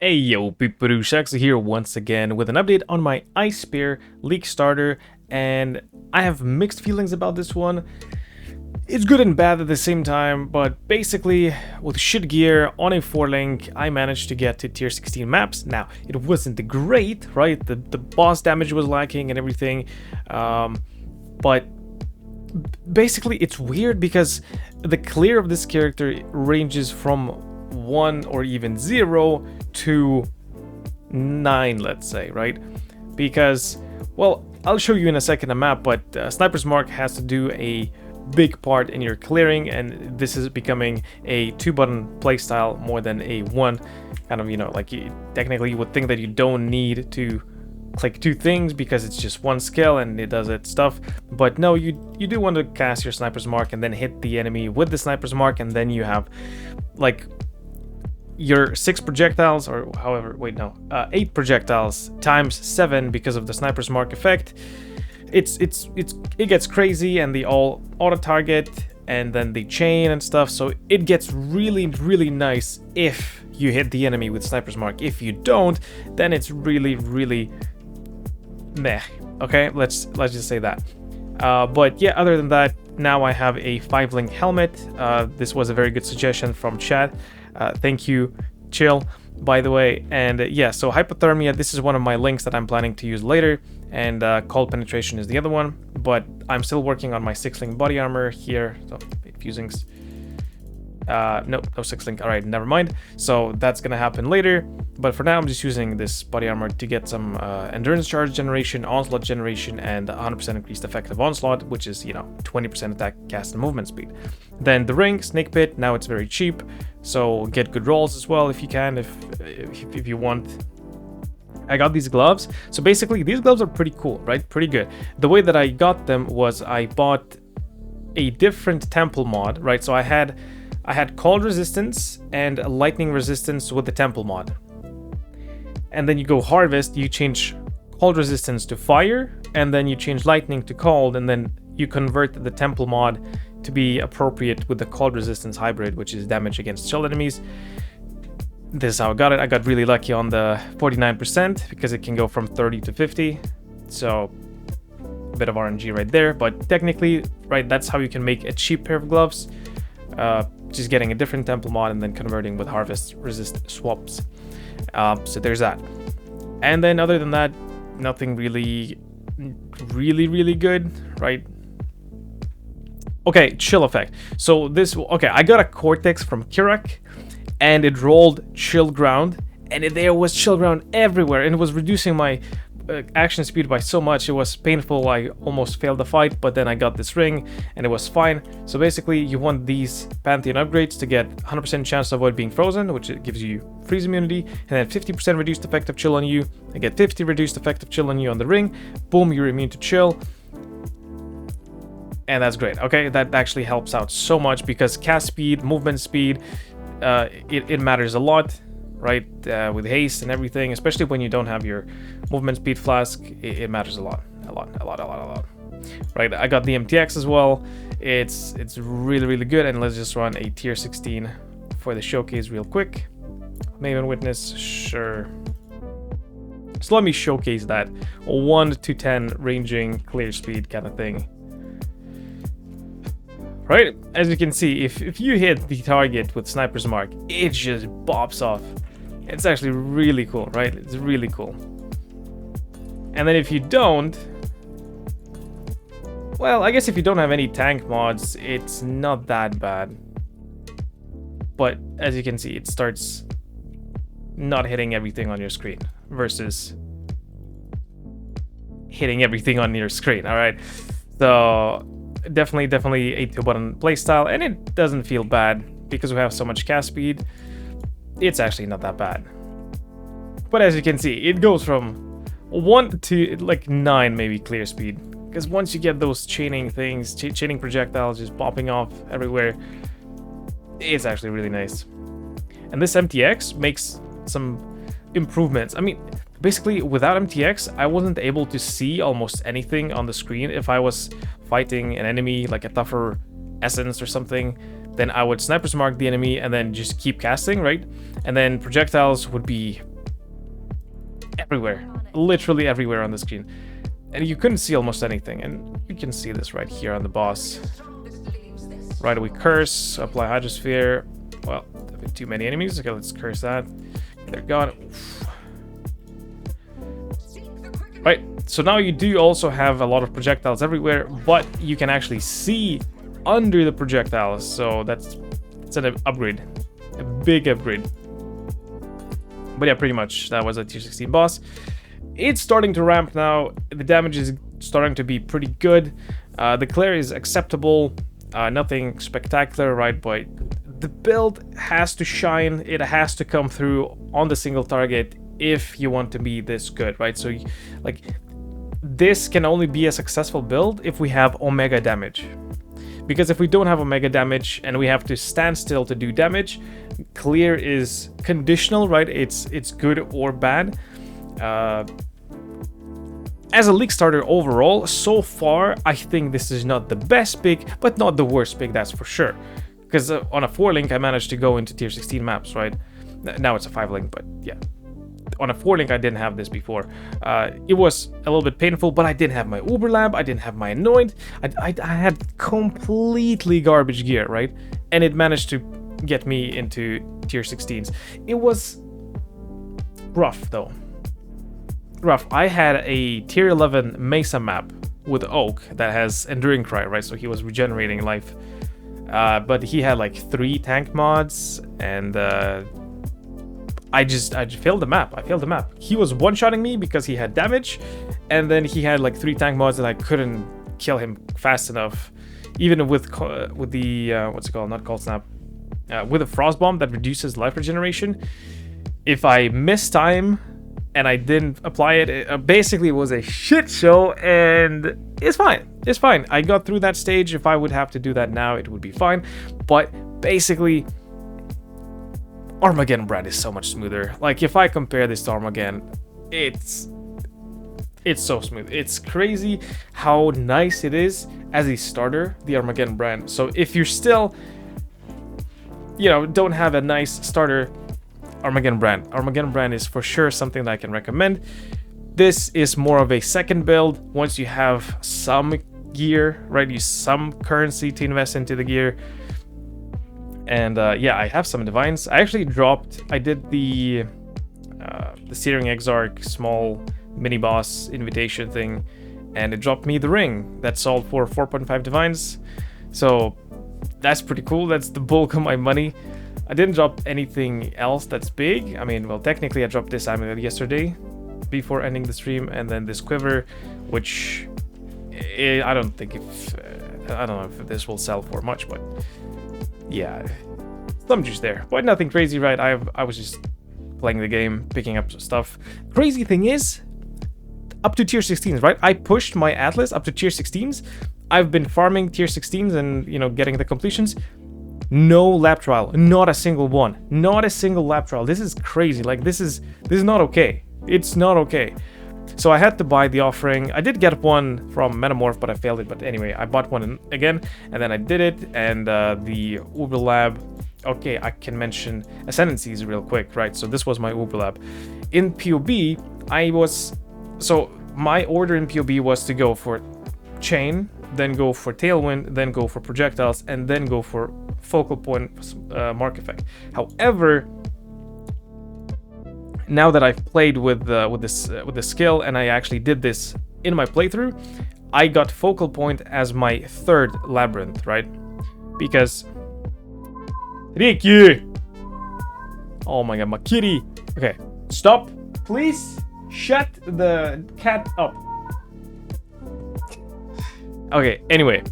Hey yo, Piparouche Exile here once again with an update on my Ice Spear League starter, and I have mixed feelings about this one. It's good and bad at the same time, but basically with shit gear on a 4-link, I managed to get to tier 16 maps. Now, it wasn't great, right? The boss damage was lacking and everything, but basically it's weird because the clear of this character ranges from 1 or even 0 to 9, let's say, right? Because, well, I'll show you in a second a map, but Sniper's Mark has to do a big part in your clearing, and this is becoming a 2-button playstyle more than a 1. Kind of, you know, like technically you would think that you don't need to click 2 things because it's just 1 skill and it does its stuff, but no, you do want to cast your Sniper's Mark and then hit the enemy with the Sniper's Mark, and then you have like your 6 projectiles, or however, wait, no, 8 projectiles times 7 because of the Sniper's Mark effect. It gets crazy, and they all auto target, and then they chain and stuff. So it gets really nice if you hit the enemy with Sniper's Mark. If you don't, then it's really meh. Okay, let's just say that. But yeah, other than that, now I have a 5-link helmet. This was a very good suggestion from chat. Thank you, Chill, by the way. And yeah, so hypothermia, this is one of my links that I'm planning to use later, and cold penetration is the other one, but I'm still working on my 6-link body armor here. So fusings, no 6-link, all right, never mind. So that's gonna happen later, but for now I'm just using this body armor to get some endurance charge generation, onslaught generation, and 100% increased effective onslaught, which is, you know, 20% attack, cast, and movement speed. Then the ring, snake pit, now it's very cheap, so get good rolls as well if you can, if you want. I got these gloves. So basically these gloves are pretty cool, right? Pretty good. The way that I got them was I bought a different temple mod, right? So I had cold resistance and lightning resistance with the temple mod. And then you go harvest, you change cold resistance to fire, and then you change lightning to cold, and then you convert the temple mod to be appropriate with the cold resistance hybrid, which is damage against chill enemies. This is how I got it. I got really lucky on the 49% because it can go from 30 to 50. So a bit of RNG right there, but technically, right, that's how you can make a cheap pair of gloves. Just getting a different temple mod and then converting with harvest resist swaps. So there's that. And then other than that, nothing really good, right? Okay, chill effect. So this, okay, I got a Cortex from Kirak, and it rolled chill ground, and there was chill ground everywhere, and it was reducing my action speed by so much. It was painful. I almost failed the fight, but then I got this ring and it was fine. So basically you want these Pantheon upgrades to get 100% chance to avoid being frozen, which gives you freeze immunity, and then 50% reduced effective chill on you. I get 50 reduced effective chill on you on the ring. Boom, you're immune to chill. And that's great. Okay, that actually helps out so much because cast speed, movement speed, it matters a lot, right? With haste and everything, especially when you don't have your movement speed flask, it matters a lot. Right, I got the MTX as well. It's really good, and let's just run a tier 16 for the showcase real quick. Maven Witness, sure. So let me showcase that 1 to 10 ranging clear speed kind of thing. Right, as you can see, if you hit the target with Sniper's Mark, it just bops off. It's actually really cool, right? It's really cool. And then if you don't, well, I guess if you don't have any tank mods, it's not that bad. But as you can see, it starts not hitting everything on your screen versus hitting everything on your screen, all right? So definitely a 2-button playstyle, and it doesn't feel bad because we have so much cast speed. It's actually not that bad. But as you can see, it goes from 1 to like 9 maybe clear speed, because once you get those chaining things, chaining projectiles just popping off everywhere, it's actually really nice. And this MTX makes some improvements. I mean, basically without MTX, I wasn't able to see almost anything on the screen. If I was fighting an enemy like a tougher essence or something, then I would Sniper's Mark the enemy and then just keep casting, right? And then projectiles would be everywhere, literally everywhere on the screen. And you couldn't see almost anything, and you can see this right here on the boss. Right, we curse, apply Hydrosphere. Well, a bit too many enemies. Okay, let's curse that. They're gone. Oof. Right, so now you do also have a lot of projectiles everywhere, but you can actually see under the projectiles, so it's an upgrade. A big upgrade. But yeah, pretty much, that was a tier 16 boss. It's starting to ramp now. The damage is starting to be pretty good. The clear is acceptable. Nothing spectacular, right? But the build has to shine. It has to come through on the single target if you want to be this good, right? So, like, this can only be a successful build if we have Omega damage. Because if we don't have Omega damage and we have to stand still to do damage, clear is conditional, right? It's good or bad. As a League starter overall, so far, I think this is not the best pick, but not the worst pick, that's for sure. Because on a 4-link, I managed to go into tier 16 maps, right? Now it's a 5-link, but yeah. On a 4-link, I didn't have this before. It was a little bit painful, but I didn't have my Uber Lab, I didn't have my Anoint. I had completely garbage gear, right? And it managed to get me into tier 16s. It was rough, though. Rough. I had a tier 11 Mesa map with Oak that has Enduring Cry, right? So he was regenerating life. But he had like 3 tank mods, and I failed the map. I failed the map. He was one-shotting me because he had damage, and then he had like 3 tank mods, and I couldn't kill him fast enough. Even with the what's it called? Not Cold Snap. With a Frost Bomb that reduces life regeneration. If I miss time and I didn't apply it, basically it was a shit show, and it's fine. It's fine. I got through that stage. If I would have to do that now, it would be fine. But basically, Armageddon brand is so much smoother. Like, if I compare this to Armageddon, it's so smooth. It's crazy how nice it is as a starter, the Armageddon brand. So if you're still, you know, don't have a nice starter, Armageddon brand is for sure something that I can recommend. This is more of a second build. Once you have some gear, right, use some currency to invest into the gear. And yeah, I have some divines. I actually I did the Searing Exarch small mini boss invitation thing, and it dropped me the ring that sold for 4.5 divines. So that's pretty cool. That's the bulk of my money. I didn't drop anything else that's big. I mean, well, technically I dropped this amulet yesterday before ending the stream, and then this quiver, which I don't know if this will sell for much, but yeah, some juice there, but nothing crazy, right? I was just playing the game, picking up stuff. Crazy thing is, up to tier 16s, right? I pushed my Atlas up to tier 16s. I've been farming tier 16s and, you know, getting the completions. No lab trial, not a single one, not a single lab trial. This is crazy. Like, this is not okay. It's not okay. So I had to buy the offering. I did get one from Metamorph, but I failed it. But anyway, I bought one again, and then I did it. And the Uber Lab. Okay, I can mention Ascendancies real quick, right? So this was my Uber Lab. In POB, so my order in POB was to go for Chain, then go for Tailwind, then go for Projectiles, and then go for Focal Point Mark Effect. However, now that I've played with the skill, and I actually did this in my playthrough, I got Focal Point as my 3rd Labyrinth, right? Because Ricky! Oh my god, my kitty! Okay, stop, please. Shut the cat up. Okay, anyway.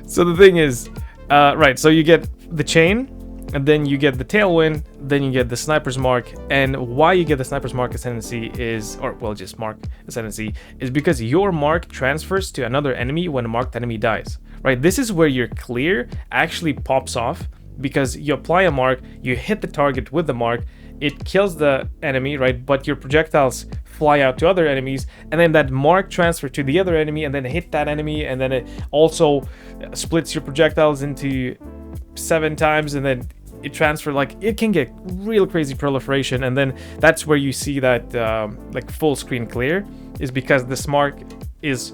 So the thing is, right, so you get the Chain, and then you get the Tailwind, then you get the Sniper's Mark, and why you get the Sniper's Mark Ascendancy is, or well, just Mark Ascendancy, is because your mark transfers to another enemy when a marked enemy dies, right? This is where your clear actually pops off, because you apply a mark, you hit the target with the mark, it kills the enemy, right? But your projectiles fly out to other enemies, and then that mark transfer to the other enemy, and then hit that enemy, and then it also splits your projectiles into 7 times, and then it transfer, like it can get real crazy proliferation, and then that's where you see that like full screen clear, is because the smart is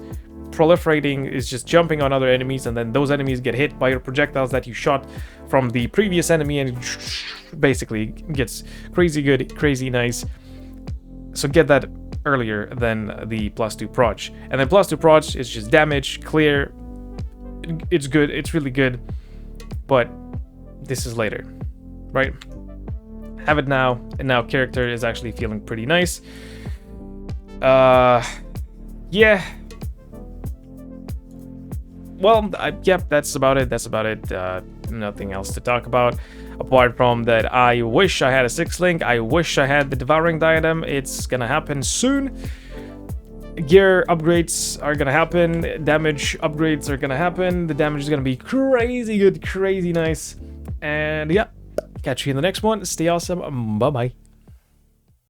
proliferating, is just jumping on other enemies, and then those enemies get hit by your projectiles that you shot from the previous enemy, and basically gets crazy good, crazy nice. So get that earlier than the +2 proj. And then +2 proj is just damage, clear. It's good, it's really good, but this is later, right? Have it now, and now character is actually feeling pretty nice. Yeah. Well, yep, that's about it. Nothing else to talk about, apart from that I wish I had a 6th link. I wish I had the Devouring Diadem. It's gonna happen soon. Gear upgrades are gonna happen. Damage upgrades are gonna happen. The damage is gonna be crazy good, crazy nice. And yeah, catch you in the next one. Stay awesome. Bye-bye.